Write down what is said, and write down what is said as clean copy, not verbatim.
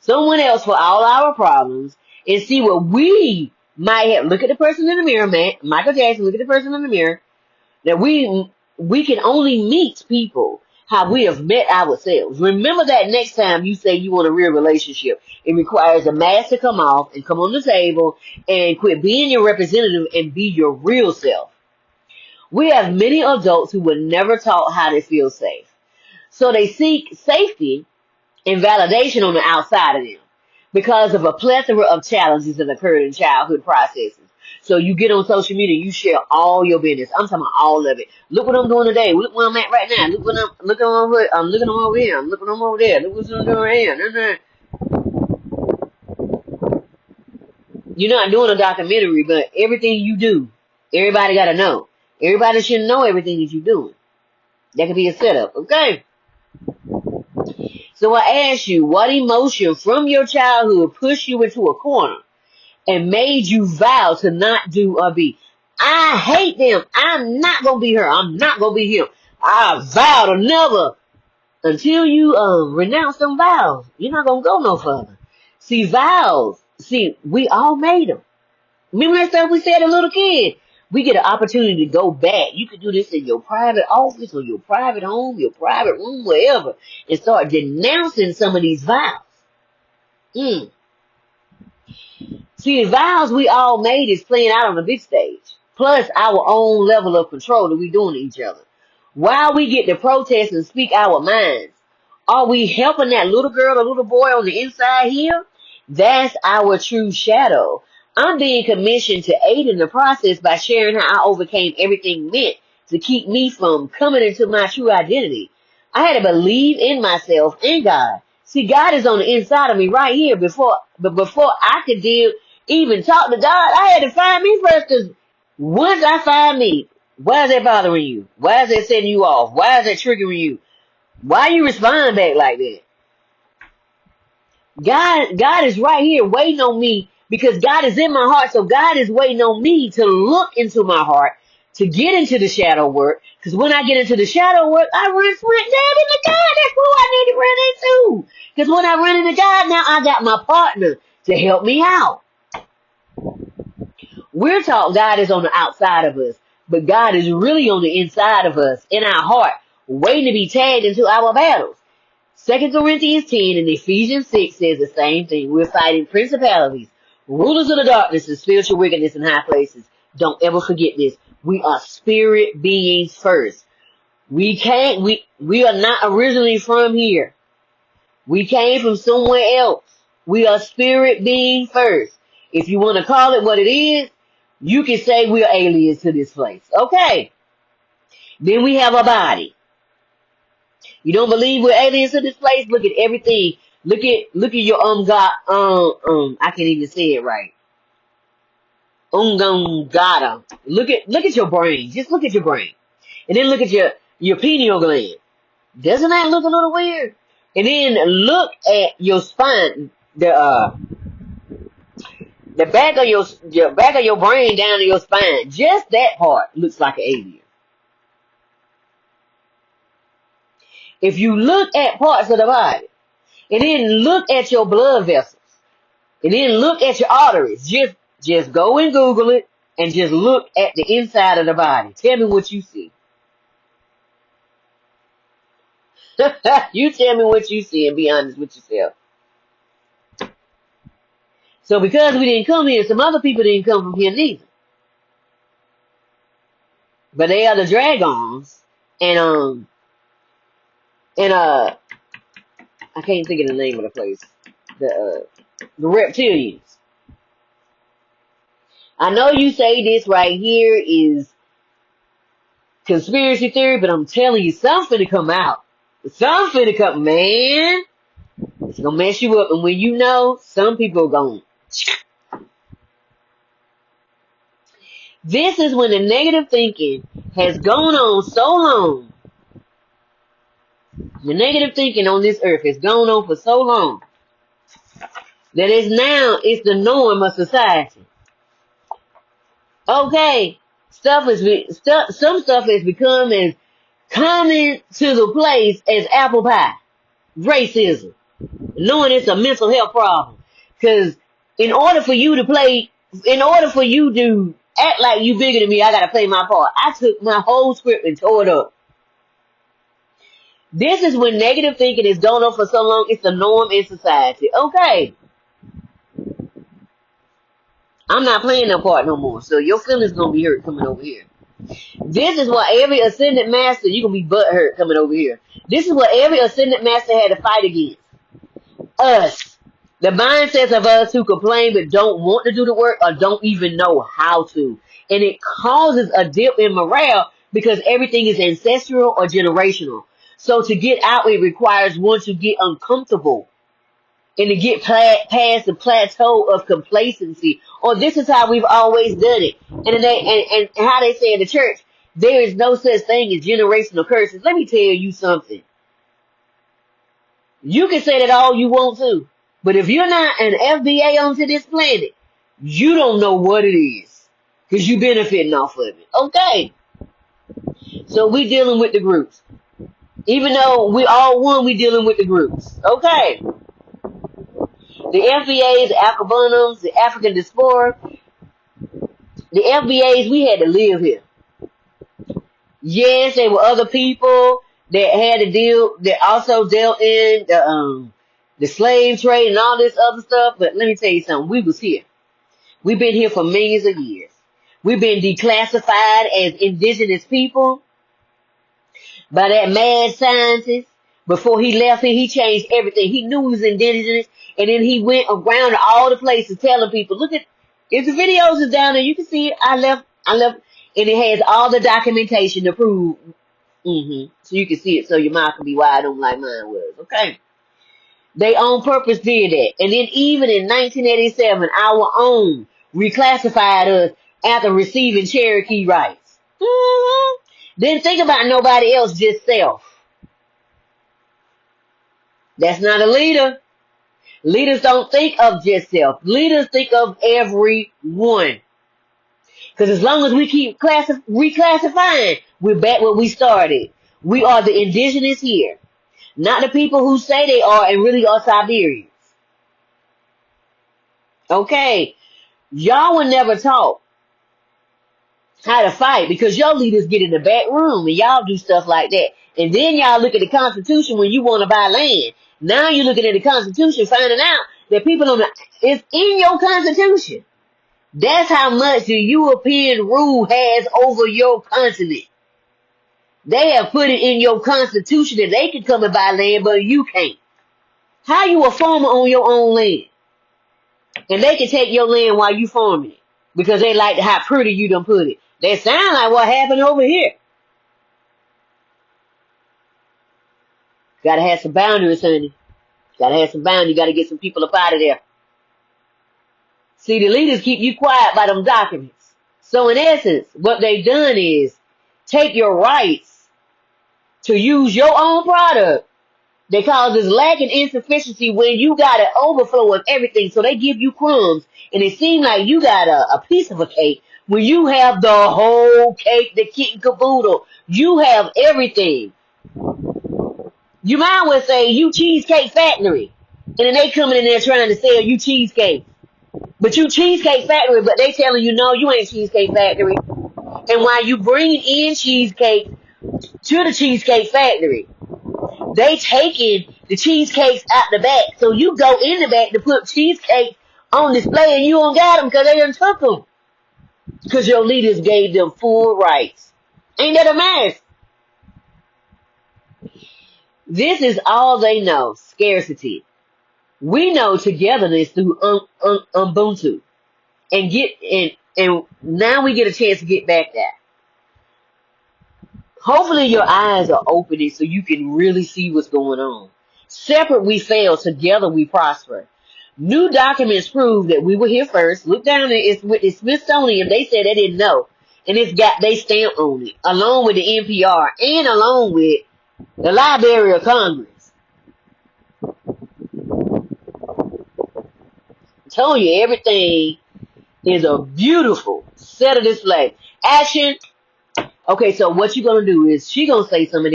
someone else for all our problems and see what we might have. Look at the person in the mirror, man. Michael Jackson, look at the person in the mirror. That we can only meet people how we have met ourselves. Remember that next time you say you want a real relationship, it requires a mask to come off and come on the table and quit being your representative and be your real self. We have many adults who were never taught how to feel safe. So they seek safety and validation on the outside of them because of a plethora of challenges that occurred in childhood processes. So you get on social media, you share all your business. I'm talking about all of it. Look what I'm doing today. Look where I'm at right now. Look what I'm looking over. I'm looking over here. I'm looking over there. Look what I'm doing right here. You're not doing a documentary, but everything you do, everybody got to know. Everybody should know everything that you're doing. That could be a setup, okay? So I ask you, what emotion from your childhood pushed you into a corner and made you vow to not do or be? I hate them. I'm not going to be her. I'm not going to be him. I vow to never. Until you renounce them vows, you're not going to go no further. See, vows, we all made them. Remember that stuff we said as a little kid? We get an opportunity to go back. You can do this in your private office or your private home, your private room, wherever, and start denouncing some of these vows. See, the vows we all made is playing out on the big stage, plus our own level of control that we doing to each other. While we get to protest and speak our minds, are we helping that little girl or little boy on the inside here? That's our true shadow. I'm being commissioned to aid in the process by sharing how I overcame everything meant to keep me from coming into my true identity. I had to believe in myself and God. See, God is on the inside of me right here. Before I could even talk to God, I had to find me first. Because once I find me, why is that bothering you? Why is that setting you off? Why is that triggering you? Why you respond back like that? God is right here waiting on me because God is in my heart. So God is waiting on me to look into my heart, to get into the shadow work. Because when I get into the shadow work, I run straight down into God. That's who I need to run into. Because when I run into God, now I got my partner to help me out. We're taught God is on the outside of us, but God is really on the inside of us, in our heart, waiting to be tagged into our battles. 2 Corinthians 10 and Ephesians 6 says the same thing. We're fighting principalities, rulers of the darkness, and spiritual wickedness in high places. Don't ever forget this. We are spirit beings first. We are not originally from here. We came from somewhere else. We are spirit beings first. If you want to call it what it is, you can say we are aliens to this place. Okay. Then we have a body. You don't believe we're aliens to this place? Look at everything. Look at your God I can't even say it right. Gada. Look at your brain. Just look at your brain. And then look at your pineal gland. Doesn't that look a little weird? And then look at your spine. The back of your brain down to your spine. Just that part looks like an alien. If you look at parts of the body, and then look at your blood vessels, and then look at your arteries, just go and Google it, and just look at the inside of the body. Tell me what you see. You tell me what you see and be honest with yourself. So because we didn't come here, some other people didn't come from here neither. But they are the dragons, and I can't think of the name of the place. The reptilians. I know you say this right here is conspiracy theory, but I'm telling you, something to come out. Something to come, man. It's gonna mess you up, and when you know, some people are gonna. This is when the negative thinking has gone on so long. The negative thinking on this earth has gone on for so long that it's the norm of society. Okay, some stuff has become as common to the place as apple pie. Racism. knowing it's a mental health problem. Because in order for you to act like you bigger than me, I gotta play my part. I took my whole script and tore it up. This is when negative thinking is going on for so long, it's the norm in society. Okay, I'm not playing that part no more, so your feelings gonna be hurt coming over here. This is why every ascendant master, you're gonna be butt hurt coming over here. This is what every ascendant master had to fight against. Us. The mindsets of us who complain but don't want to do the work or don't even know how to. And it causes a dip in morale because everything is ancestral or generational. So to get out, it requires one to get uncomfortable and to get past the plateau of complacency. Or this is how we've always done it. And how they say in the church, there is no such thing as generational curses. Let me tell you something. You can say that all you want to, but if you're not an FBA onto this planet, you don't know what it is because you're benefiting off of it. Okay. So we dealing with the groups. Even though we all one, we dealing with the groups. Okay. The FBAs, the Afrobanums, the African diaspora, the FBAs, we had to live here. Yes, there were other people that had to deal, that also dealt in the slave trade and all this other stuff. But let me tell you something. We was here. We've been here for millions of years. We've been declassified as indigenous people by that mad scientist. Before he left here, he changed everything. He knew he was indigenous, and then he went around to all the places telling people, look at, if the videos is down there, you can see it. I left, and it has all the documentation to prove. So you can see it, so your mouth can be wide open like mine was. Okay. They on purpose did that. And then even in 1987, our own reclassified us after receiving Cherokee rights. Didn't think about nobody else, just self. That's not a leader. Leaders don't think of just self. Leaders think of everyone. Because as long as we keep reclassifying, we're back where we started. We are the indigenous here. Not the people who say they are and really are Siberians. Okay. Y'all will never talk how to fight because your leaders get in the back room and y'all do stuff like that. And then y'all look at the Constitution when you want to buy land. Now you're looking at the Constitution, finding out that people don't, it's in your Constitution. That's how much the European rule has over your continent. They have put it in your Constitution that they can come and buy land, but you can't. How you a farmer on your own land? And they can take your land while you farming it because they like how pretty you done put it. That sound like what happened over here. Gotta have some boundaries, honey. Gotta have some boundaries. Gotta get some people up out of there. See, the leaders keep you quiet by them documents. So in essence, what they've done is take your rights to use your own product that causes lack and insufficiency when you got an overflow of everything. So they give you crumbs and it seems like you got a piece of a cake when you have the whole cake, the kit and caboodle. You have everything. You might well say you Cheesecake Factory. And then they coming in there trying to sell you cheesecake. But you Cheesecake Factory, but they telling you, no, you ain't Cheesecake Factory. And while you bringing in cheesecake to the Cheesecake Factory, they taking the cheesecakes out the back. So you go in the back to put cheesecake on display and you don't got them because they done took them. Because your leaders gave them full rights. Ain't that a mess? This is all they know, scarcity. We know togetherness through Ubuntu. And now we get a chance to get back there. Hopefully your eyes are opening so you can really see what's going on. Separate we fail, together we prosper. New documents prove that we were here first. Look down there, it's with the Smithsonian. They said they didn't know. And it's got they stamp on it, along with the NPR and along with the Library of Congress. I told you everything is a beautiful set of display. Action. Okay, so what you gonna do is she gonna say something.